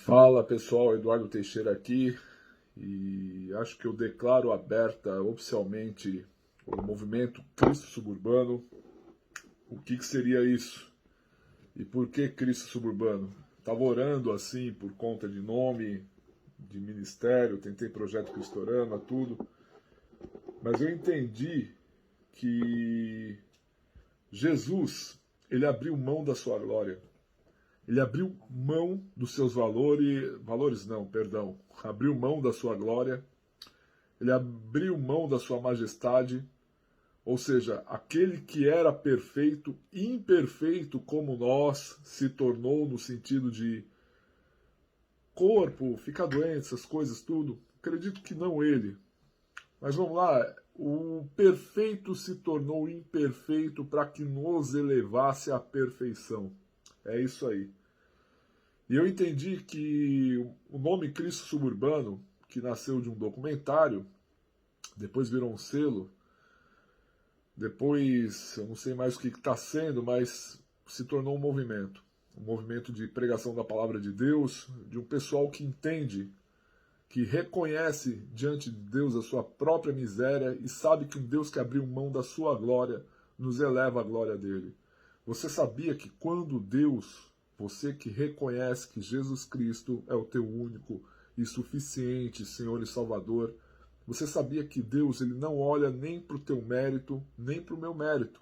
Fala pessoal, Eduardo Teixeira aqui e acho que eu declaro aberta oficialmente o movimento Cristo Suburbano. O que seria isso? E por que Cristo Suburbano? Estava orando assim por conta de nome, de ministério, tentei projeto Cristorama, tudo, mas eu entendi que Jesus, ele abriu mão da sua glória. Ele abriu mão dos seus valores não, perdão, abriu mão da sua glória, ele abriu mão da sua majestade, ou seja, aquele que era perfeito, imperfeito como nós, se tornou no sentido de corpo, ficar doente, essas coisas tudo. Acredito que não ele. Mas vamos lá, o perfeito se tornou imperfeito para que nos elevasse à perfeição. É isso aí. E eu entendi que o nome Cristo Suburbano, que nasceu de um documentário, depois virou um selo, depois eu não sei mais o que está sendo, mas se tornou um movimento de pregação da palavra de Deus, de um pessoal que entende, que reconhece diante de Deus a sua própria miséria e sabe que um Deus que abriu mão da sua glória nos eleva à glória dele. Você sabia que quando Deus, você que reconhece que Jesus Cristo é o teu único e suficiente Senhor e Salvador, você sabia que Deus ele não olha nem para o teu mérito, nem para o meu mérito.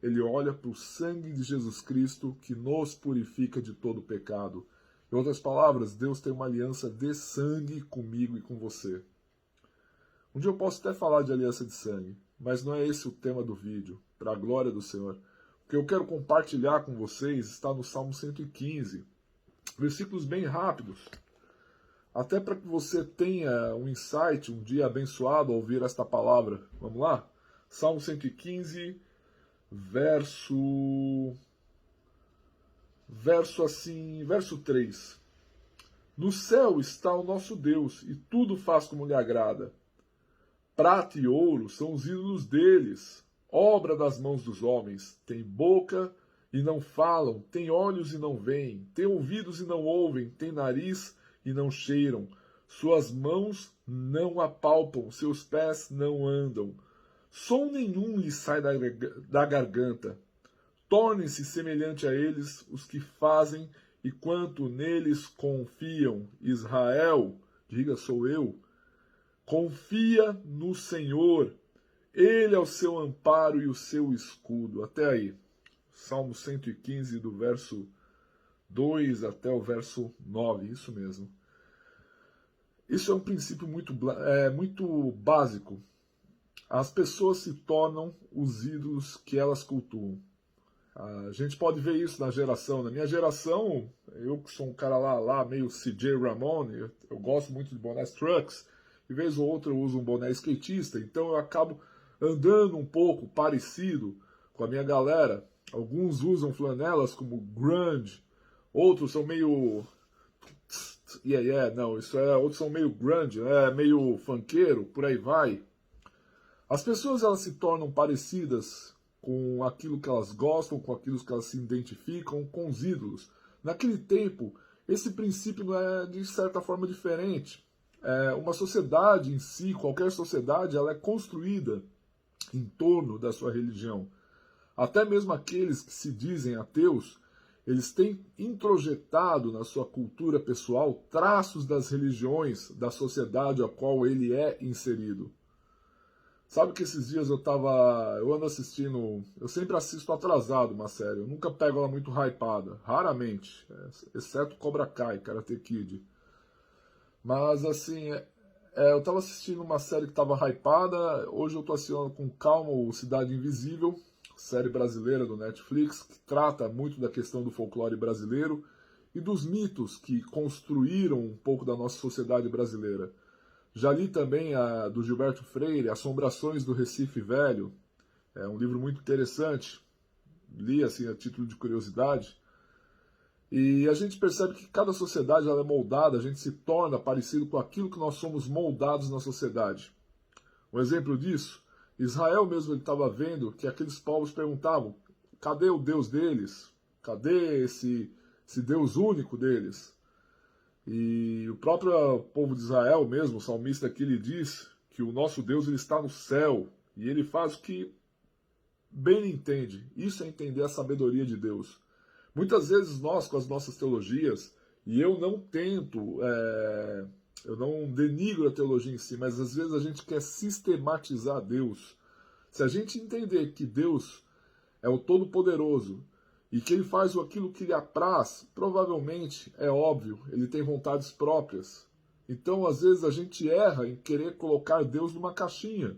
Ele olha para o sangue de Jesus Cristo que nos purifica de todo pecado. Em outras palavras, Deus tem uma aliança de sangue comigo e com você. Um dia eu posso até falar de aliança de sangue, mas não é esse o tema do vídeo, para a glória do Senhor. O que eu quero compartilhar com vocês está no Salmo 115, versículos bem rápidos, até para que você tenha um insight, um dia abençoado ao ouvir esta palavra. Vamos lá? Salmo 115, verso 3. No céu está o nosso Deus, e tudo faz como lhe agrada. Prata e ouro são os ídolos deles, obra das mãos dos homens. Tem boca e não falam, tem olhos e não veem, tem ouvidos e não ouvem, tem nariz e não cheiram. Suas mãos não apalpam, seus pés não andam. Som nenhum lhe sai da garganta. Tornem-se semelhante a eles os que fazem e quanto neles confiam. Israel, diga sou eu, confia no Senhor, Ele é o seu amparo e o seu escudo. Até aí, Salmo 115, do verso 2 até o verso 9, isso mesmo. Isso é um princípio muito básico. As pessoas se tornam os ídolos que elas cultuam. A gente pode ver isso na geração. Na minha geração, eu que sou um cara lá meio CJ Ramone, eu gosto muito de bonés trucks, de vez ou outra eu uso um boné skatista, então eu acabo andando um pouco parecido com a minha galera. Alguns usam flanelas como grunge, outros são meio... outros são meio grunge, meio funkeiro, por aí vai. As pessoas elas se tornam parecidas com aquilo que elas gostam, com aquilo que elas se identificam, com os ídolos. Naquele tempo, esse princípio não é de certa forma diferente. Uma sociedade em si, qualquer sociedade, ela é construída em torno da sua religião. Até mesmo aqueles que se dizem ateus, eles têm introjetado na sua cultura pessoal traços das religiões da sociedade a qual ele é inserido. Sabe que esses dias eu ando assistindo, eu sempre assisto atrasado uma série, eu nunca pego ela muito hypada, raramente, exceto Cobra Kai, Karate Kid. Mas assim, eu tava assistindo uma série que tava hypada, hoje eu tô assistindo com calma o Cidade Invisível, série brasileira do Netflix, que trata muito da questão do folclore brasileiro e dos mitos que construíram um pouco da nossa sociedade brasileira. Já li também a do Gilberto Freire, Assombrações do Recife Velho. É um livro muito interessante. Li assim a título de curiosidade. E a gente percebe que cada sociedade ela é moldada, a gente se torna parecido com aquilo que nós somos moldados na sociedade. Um exemplo disso, Israel mesmo estava vendo que aqueles povos perguntavam, cadê o Deus deles? Cadê esse Deus único deles? E o próprio povo de Israel mesmo, o salmista aqui, ele diz que o nosso Deus ele está no céu e ele faz o que bem entende. Isso é entender a sabedoria de Deus. Muitas vezes nós, com as nossas teologias, e eu não tento, eu não denigro a teologia em si, mas às vezes a gente quer sistematizar Deus. Se a gente entender que Deus é o Todo-Poderoso e que ele faz aquilo que lhe apraz, provavelmente, é óbvio, ele tem vontades próprias. Então, às vezes, a gente erra em querer colocar Deus numa caixinha.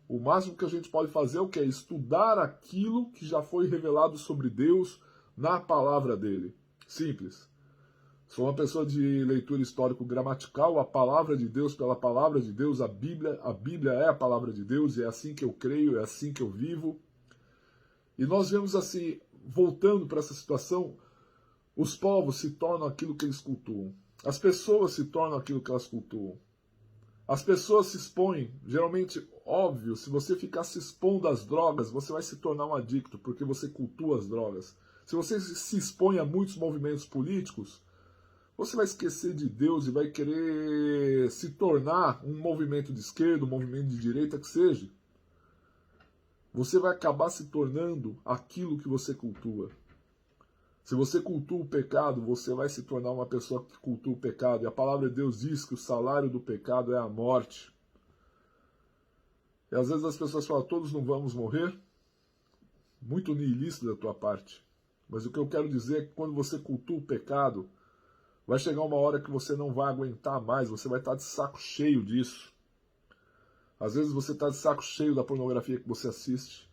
O máximo que a gente pode fazer é o quê? Estudar aquilo que já foi revelado sobre Deus na palavra dele. Simples. Sou uma pessoa de leitura histórico-gramatical, a palavra de Deus pela palavra de Deus, a Bíblia é a palavra de Deus, e é assim que eu creio, é assim que eu vivo. E nós vemos assim, voltando para essa situação, os povos se tornam aquilo que eles cultuam. As pessoas se tornam aquilo que elas cultuam. As pessoas se expõem, geralmente, óbvio, se você ficar se expondo às drogas, você vai se tornar um adicto, porque você cultua as drogas. Se você se expõe a muitos movimentos políticos, você vai esquecer de Deus e vai querer se tornar um movimento de esquerda, um movimento de direita, que seja. Você vai acabar se tornando aquilo que você cultua. Se você cultua o pecado, você vai se tornar uma pessoa que cultua o pecado. E a palavra de Deus diz que o salário do pecado é a morte. E às vezes as pessoas falam, todos não vamos morrer. Muito niilista da tua parte. Mas o que eu quero dizer é que quando você cultua o pecado, vai chegar uma hora que você não vai aguentar mais, você vai estar de saco cheio disso. Às vezes você está de saco cheio da pornografia que você assiste.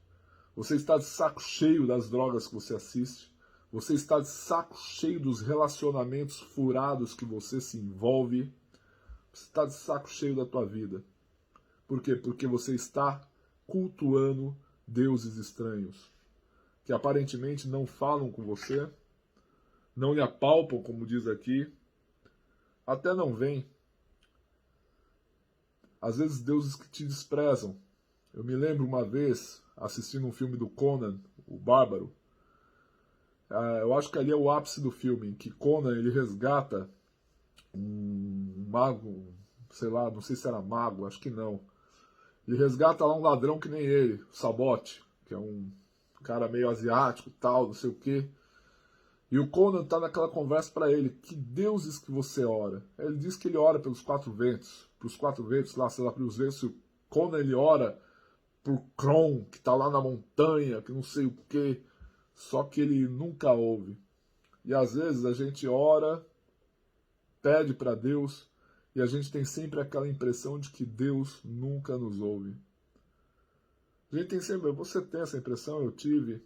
Você está de saco cheio das drogas que você assiste. Você está de saco cheio dos relacionamentos furados que você se envolve. Você está de saco cheio da tua vida. Por quê? Porque você está cultuando deuses estranhos, que aparentemente não falam com você, não lhe apalpam, como diz aqui, até não vêm. Às vezes deuses que te desprezam. Eu me lembro uma vez, assistindo um filme do Conan, o Bárbaro. Eu acho que ali é o ápice do filme, em que Conan ele resgata um mago, sei lá, não sei se era mago, acho que não. Ele resgata lá um ladrão que nem ele, o Sabote, que é um cara meio asiático, tal, não sei o quê. E o Conan tá naquela conversa para ele, que deuses que você ora? Ele diz que ele ora pelos quatro ventos, lá, sei lá, pelos ventos. O Conan ele ora por Kron, que tá lá na montanha, que não sei o quê. Só que ele nunca ouve. E às vezes a gente ora, pede para Deus, e a gente tem sempre aquela impressão de que Deus nunca nos ouve. A gente tem sempre, você tem essa impressão, eu tive.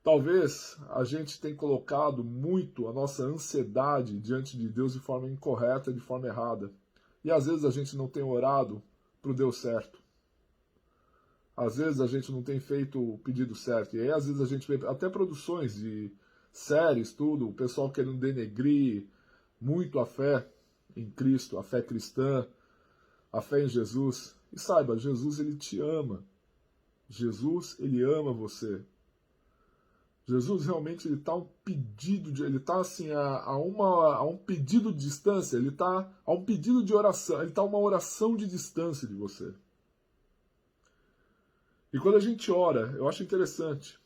Talvez a gente tenha colocado muito a nossa ansiedade diante de Deus de forma incorreta, de forma errada. E às vezes a gente não tem orado para o Deus certo. Às vezes a gente não tem feito o pedido certo. E aí às vezes a gente vê até produções de séries, tudo, o pessoal querendo denegrir muito a fé em Cristo, a fé cristã, a fé em Jesus. E saiba, Jesus ele te ama. Jesus ele ama você. Jesus realmente ele está um pedido ele está assim a um pedido de distância, ele está a um pedido de oração, ele está a uma oração de distância de você. E quando a gente ora, eu acho interessante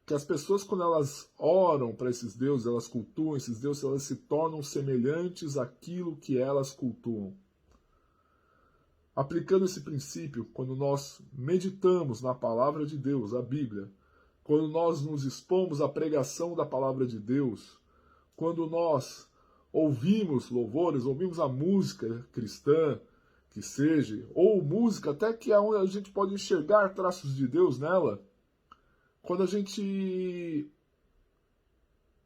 que as pessoas quando elas oram para esses deuses, elas cultuam esses deuses, elas se tornam semelhantes àquilo que elas cultuam. Aplicando esse princípio, quando nós meditamos na palavra de Deus, a Bíblia, quando nós nos expomos à pregação da palavra de Deus, quando nós ouvimos louvores, ouvimos a música cristã, que seja, ou música até que é onde a gente pode enxergar traços de Deus nela, quando a gente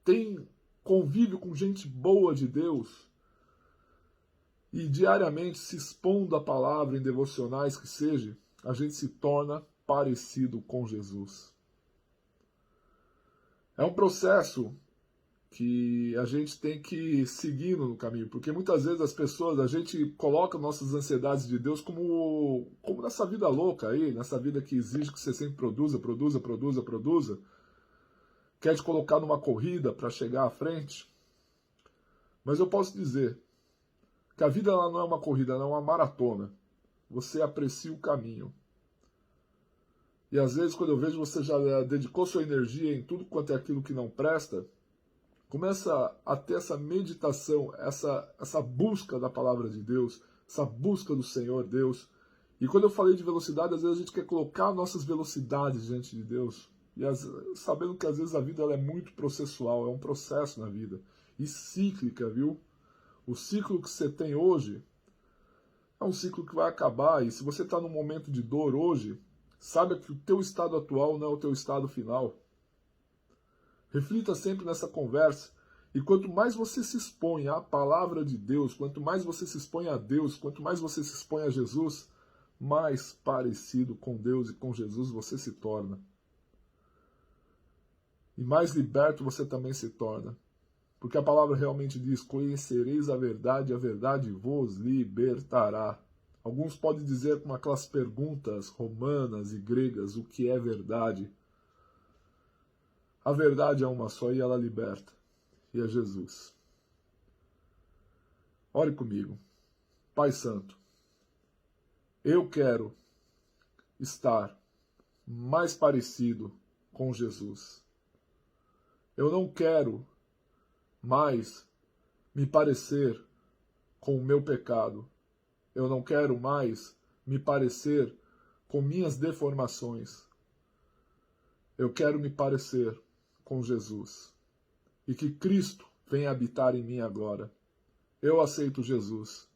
tem convívio com gente boa de Deus, e diariamente se expondo à palavra em devocionais que seja, a gente se torna parecido com Jesus. É um processo que a gente tem que ir seguindo no caminho, porque muitas vezes as pessoas, a gente coloca nossas ansiedades de Deus como nessa vida louca aí, nessa vida que exige que você sempre produza, quer te colocar numa corrida para chegar à frente. Mas eu posso dizer Que a vida ela não é uma corrida, ela é uma maratona. Você aprecia o caminho. E às vezes, quando eu vejo você já dedicou sua energia em tudo quanto é aquilo que não presta, começa a ter essa meditação, essa busca da palavra de Deus, essa busca do Senhor Deus. E quando eu falei de velocidade, às vezes a gente quer colocar nossas velocidades diante de Deus. E sabendo que às vezes a vida ela é muito processual, é um processo na vida. E cíclica, viu? O ciclo que você tem hoje é um ciclo que vai acabar. E se você está num momento de dor hoje, saiba que o teu estado atual não é o teu estado final. Reflita sempre nessa conversa. E quanto mais você se expõe à palavra de Deus, quanto mais você se expõe a Deus, quanto mais você se expõe a Jesus, mais parecido com Deus e com Jesus você se torna. E mais liberto você também se torna. Porque a palavra realmente diz, conhecereis a verdade vos libertará. Alguns podem dizer com aquelas perguntas romanas e gregas, o que é verdade? A verdade é uma só e ela liberta. E é Jesus. Ore comigo. Pai Santo, eu quero estar mais parecido com Jesus. Eu não quero mais me parecer com o meu pecado. Eu não quero mais me parecer com minhas deformações. Eu quero me parecer com Jesus. E que Cristo venha habitar em mim agora. Eu aceito Jesus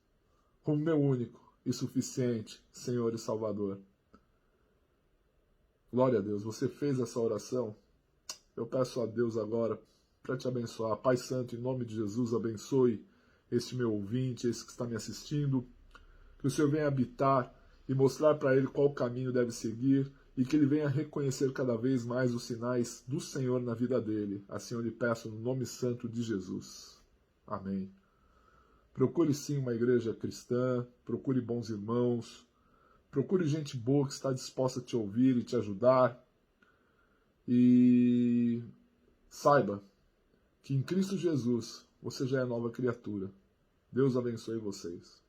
como meu único e suficiente Senhor e Salvador. Glória a Deus, você fez essa oração? Eu peço a Deus agora para te abençoar. Pai Santo, em nome de Jesus, abençoe este meu ouvinte, esse que está me assistindo. Que o Senhor venha habitar e mostrar para ele qual caminho deve seguir e que ele venha reconhecer cada vez mais os sinais do Senhor na vida dele. Assim eu lhe peço no nome santo de Jesus. Amém. Procure sim uma igreja cristã, procure bons irmãos, procure gente boa que está disposta a te ouvir e te ajudar. E saiba que em Cristo Jesus você já é nova criatura. Deus abençoe vocês.